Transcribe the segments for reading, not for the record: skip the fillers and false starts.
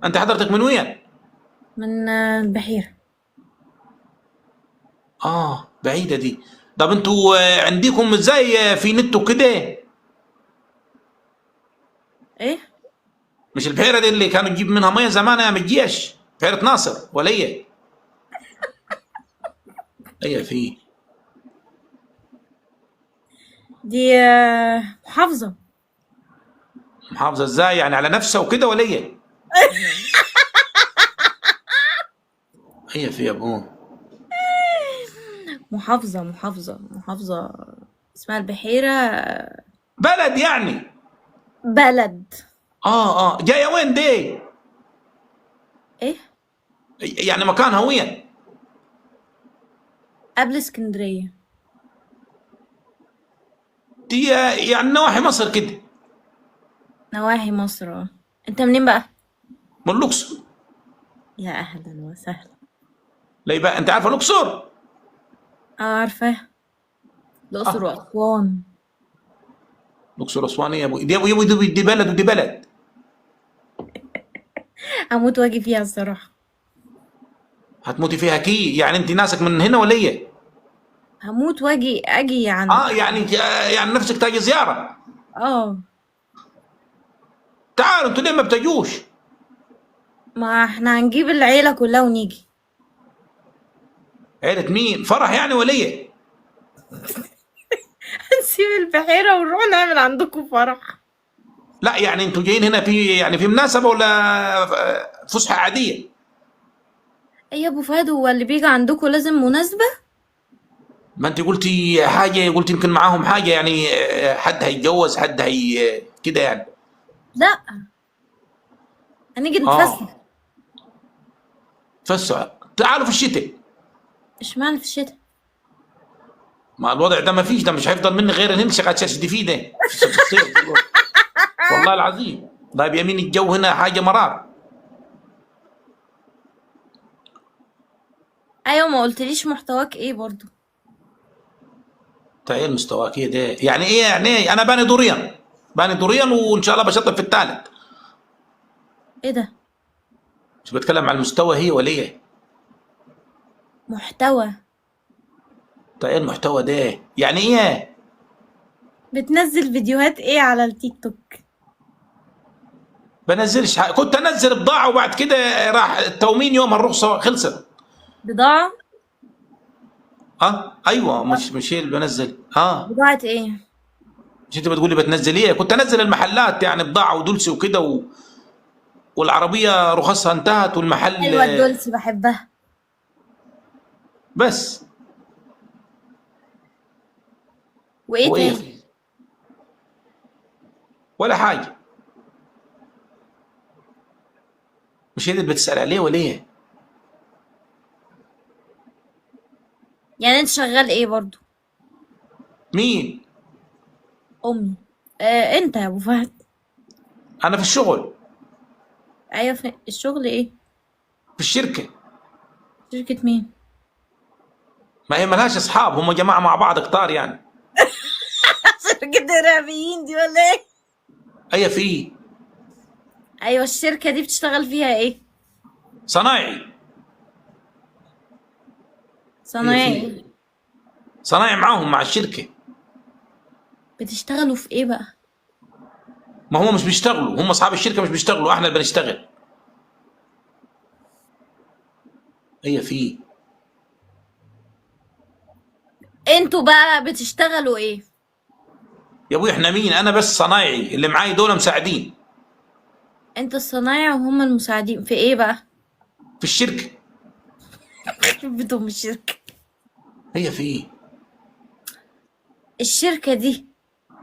انت حضرتك من وين؟ من البحيرة. اه بعيده دي. طب انتوا عندكم ازاي في نت وكده؟ ايه؟ مش البحيره دي اللي كانوا يجيب منها ميه زمان ايام الجيش، بحيره ناصر ولا هي؟ هي في دي محافظة. محافظه ازاي يعني، على نفسها وكده ولا هي؟ هي في يا ابوه. محافظة اسمها البحيرة. بلد يعني. بلد. اه جايه وين دي؟ ايه؟ يعني مكانها وين؟ قبل اسكندرية. دي يعني نواحي مصر كده. نواحي مصر انت منين بقى؟ من الاقصر. يا اهلا وسهلا. لا يبقى انت عارفه الاقصر. عارفة. الأقصر اه وأسوان. الاقصر اسوان يا ابو، دي ابو يبو، دي بلد ودي بلد. أموت وأجي فيها الصراحة. هتموتي فيها كي يعني، انت ناسك من هنا ولا ايه؟ هموت واجي أجي عن. اه يعني نفسك تاجي زياره. اه. تعالوا انتوا ليه ما بتجوش؟ ما احنا هنجيب العيلة كلها ونيجي. عيلة مين، فرح يعني ولا ايه؟ هنسيب البحيرة ونروح نعمل عندكم فرح. لا يعني انتوا جايين هنا في يعني في مناسبه ولا فسحه عاديه؟ ايه يا ابو فهد، هو اللي بيجي عندكم لازم مناسبة؟ ما انت قلتي حاجه، قلت يمكن معاهم حاجه يعني، حد هيتجوز، حد هي كده يعني. لا، هنيجي نتفسح. اه فسوا تعالوا في الشتاء. اشمعنى في الشتاء؟ ما الوضع ده ما فيش، ده مش هيفضل مني غير نمسك على شاشه دي ده في الصيف دلوقتي. والله العظيم طيب يمين الجو هنا حاجه مرار. ايوه، ما قلتليش محتواك ايه برضو. تعال مستواك ايه ده يعني، ايه يعني إيه؟ انا باني دوريا، باني دوريا وان شاء الله بشطب في الثالث. ايه ده؟ مش بتكلم على المستوى هي ولا ايه؟ محتوى. تعال المحتوى ده يعني ايه؟ بتنزل فيديوهات ايه على التيك توك؟ بنزلش حاجة. كنت انزل بضاعه وبعد كده راح التومين يوم الرخصه خلصت. بضاعة. اه ايوه، مش هي اللي بنزل بضاعة ايه؟ مش انت بتقولي بتنزل ايه؟ كنت انزل المحلات يعني بضاعه ودولسي وكده والعربيه رخصها انتهت والمحل حلوة الدولسي، بحبها. بس. وايه هو ايه تاني؟ في ولا حاجه؟ مش هي اللي بتسال عليه ولا ايه؟ يعني انت شغال ايه برضو؟ مين؟ امي. انت يا ابو فهد. انا في الشغل. ايوه، في الشغل ايه؟ في الشركه. شركة مين؟ ما هي ملهاش اصحاب، هم جماعه مع بعض كتار يعني. شركة إرهابيين دي ولا ايه؟ هي في ايوه، الشركة دي بتشتغل فيها ايه؟ صنايعي. هي في صنايعي. صنايعي معاهم مع الشركه. بتشتغلوا في ايه بقى؟ ما هم مش بيشتغلوا، هم اصحاب الشركه مش بيشتغلوا، احنا اللي بنشتغل. هي في انتوا بقى بتشتغلوا ايه؟ يا ابوي احنا مين، انا بس صنايعي، اللي معاي دول مساعدين. انت الصنايعي وهم المساعدين في ايه بقى؟ في الشركه. بتهم الشركة. هي في الشركة دي.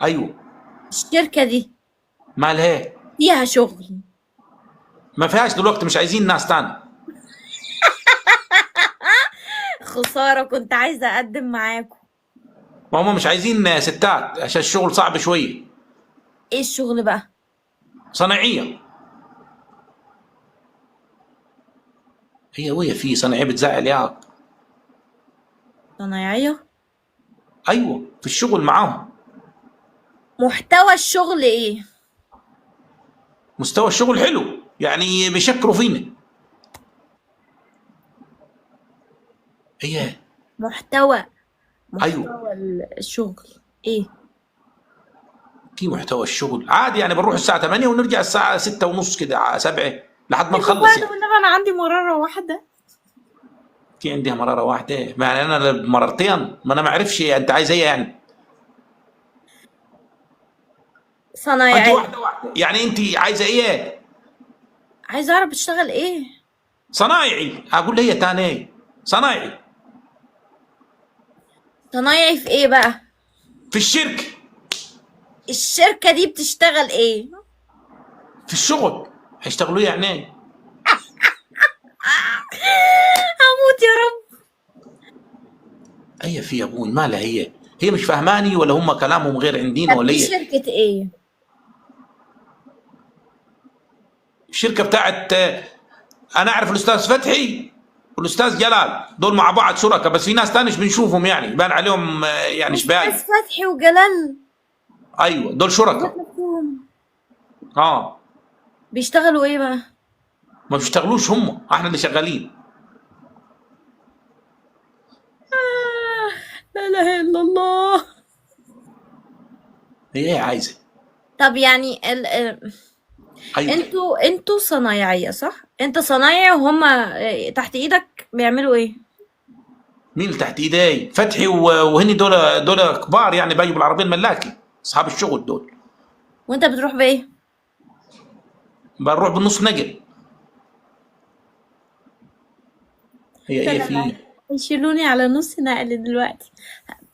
ايوه. الشركة دي مالها؟ فيها شغل. ما فيهاش دلوقتي، مش عايزين ناس تاني. خسارة، كنت عايزة اقدم معاكم. ما هم مش عايزين ستات عشان الشغل صعب شويه. ايه الشغل بقى؟ صنايعيه. هي وهي في صنايعيه بتزعل يا. صنايعية. ايوه في الشغل معاهم. محتوى الشغل ايه؟ مستوى الشغل حلو يعني بيشكروا فينا. ايه. محتوى ايوه، الشغل ايه؟ في محتوى الشغل عادي يعني، بنروح الساعه 8 ونرجع الساعه 6 ونص كده 7 لحد ما يا ابو نخلص فهد يعني. والنبي انا عندي مرارة واحدة. في عندها مراره واحده يعني، انا مرتين، ما انا ما اعرفش انت عايز ايه يعني. انت صنايعية. واحده واحده يعني، انت عايزه ايه؟ عايزة اعرف بتشتغل ايه؟ صنايعي، اقول لي هي تاني ايه؟ صنايعي صنايعي في ايه بقى؟ في الشركه، الشركة دي بتشتغل ايه؟ في الشغل. هيشتغلوا إيه يعني ايه؟ هموت يا رب. هي في يا ابوي مالها هي مش فهماني ولا هم كلامهم غير عندنا طب ولا دي ايه؟ شركة ايه؟ الشركه بتاعت انا اعرف الاستاذ فتحي والاستاذ جلال، دول مع بعض شركاء، بس في ناس تاني مش بنشوفهم يعني، بان عليهم يعني أستاذ شباي. فتحي وجلال ايوه دول ذات شركاء. نفسهم اه. بيشتغلوا ايه بقى؟ ما بيشتغلوش هم، احنا اللي شغالين. لا اله الا الله. هي ايه عايزه؟ طب يعني ايوه. انتوا صنايعية صح؟ انت صنايعي وهما تحت ايدك بيعملوا ايه؟ مين اللي تحت ايدي؟ فتحي وهني، دول كبار يعني، بيجوا بالعربيه الملاكي، اصحاب الشغل دول. وانت بتروح بايه؟ بنروح بالنص نقل. هي ده ايه انا في. هيشيلوني على نص نقل دلوقتي.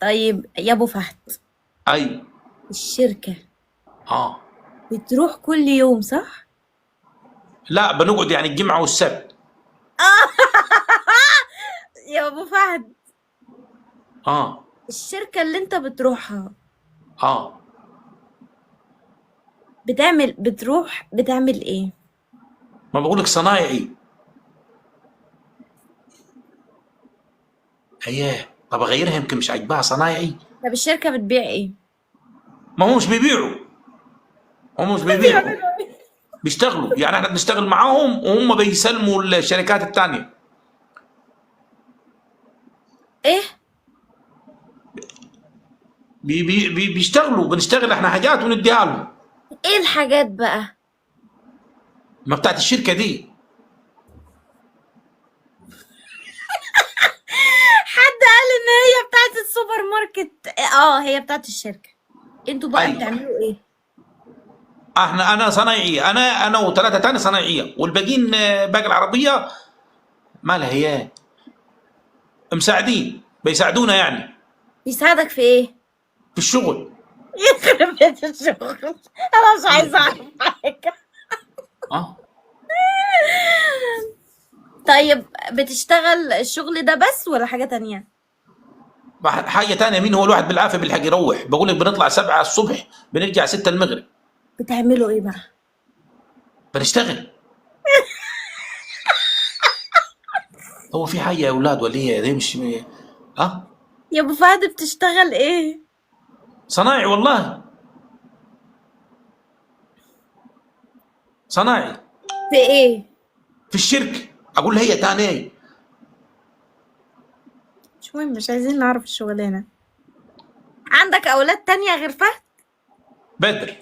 طيب يا ابو فهد، ايوه. الشركة اه. بتروح كل يوم صح؟ لا بنقعد يعني الجمعه والسبت. يا ابو فهد، اه. الشركة اللي انت بتروحها اه. بتعمل ايه؟ ما بقولك صنايعي. ايه. طب اغيرها يمكن مش عاجباها صنايعي. طب الشركة بتبيع ايه؟ ما هم مش بيبيعوا، هم مش بيبيعوا، بيعملوا ايه؟ بيشتغلوا يعني، احنا بنشتغل معاهم وهم بيسلموا الشركات الثانيه. ايه؟ بيشتغلوا، بنشتغل احنا حاجات ونديها لهم. ايه الحاجات بقى؟ ما بتاعت الشركه دي. حد قال ان هي بتاعت السوبر ماركت. اه هي بتاعت الشركة. انتوا بقى ايوه. بتعملوا ايه؟ انا صنايعيه، انا وثلاثه ثاني صنايعيه، والباقيين باقي العربيه مالها هي، مساعدين بيساعدونا يعني بيساعدك في ايه؟ في الشغل. يخرب بيت الشغل. انا مش هي عايزة في. اعرف حاجة. اه. طيب بتشتغل الشغل ده بس ولا حاجة تانية؟ حاجه ثانيه، مين هو الواحد بالعافيه بيلحق يروح؟ بقول لك بنطلع 7 الصبح بنرجع 6 المغرب. بتعملوا ايه بقى؟ بنشتغل. هو في حاجه يا اولاد ولا هي دي مش اه. يا ابو فهد بتشتغل ايه؟ صنايعي والله، صنايعي في ايه؟ في الشركه. اقول هي ثاني ايه؟ مش مهم، مش عايزين نعرف الشغلانة. عندك اولاد تانية غير فهد؟ بدر.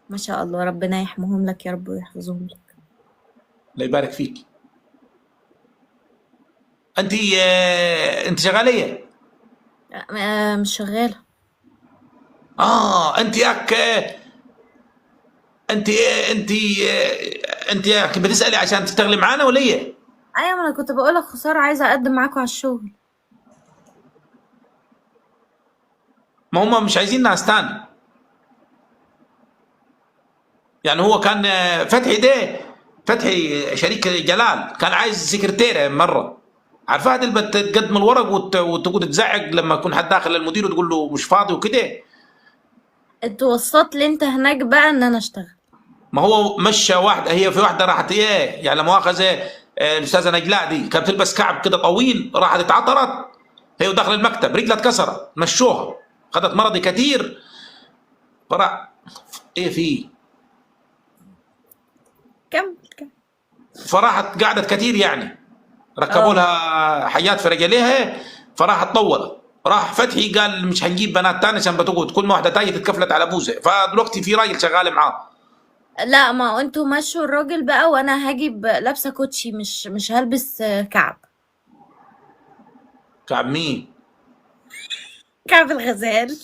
ما شاء الله، ربنا يحميهم لك يا رب ويحفظهم لك. الله يبارك فيك. انت انت شغاله ايه؟ مش شغالة. اه انت ياك انت انت انت ياك بتسالي عشان تشتغلي معانا ولا ايه؟ ايوه، ما انا كنت بقولك خسارة عايزة اقدم معاكم على الشغل. ما هم مش عايزين ناس تاني يعني. هو كان فتحي ده، فتحي شريك جلال كان عايز سكرتيره مره، عارفه هذه اللي بتقدم الورق وتقعد تزعق لما يكون حد داخل المدير وتقول له مش فاضي وكده. اتوسطت لي انت هناك بقى ان انا اشتغل. ما هو مشى واحده، هي في واحده راحت ايه يعني لا مؤاخذه، الاستاذه نجلاء دي كانت تلبس كعب كده طويل، راحت اتعطرت هي وداخل المكتب رجلها اتكسرت، مشوها، خدت مرضي كتير. فرع ايه في. كمل فراحت قعدت كتير يعني، ركبوا اه لها حاجات في رجليها فراحت طولت. راح فتحي قال مش هنجيب بنات تاني عشان بتقعد كل ما واحده تاجي تتكفلت على بوزه، فدلوقتي في راجل شغال معاه. لا، ما انتوا مشوا الراجل بقى، وانا هجيب لابسه كوتشي، مش هلبس كعب. كعب مين؟ كعب الغزال.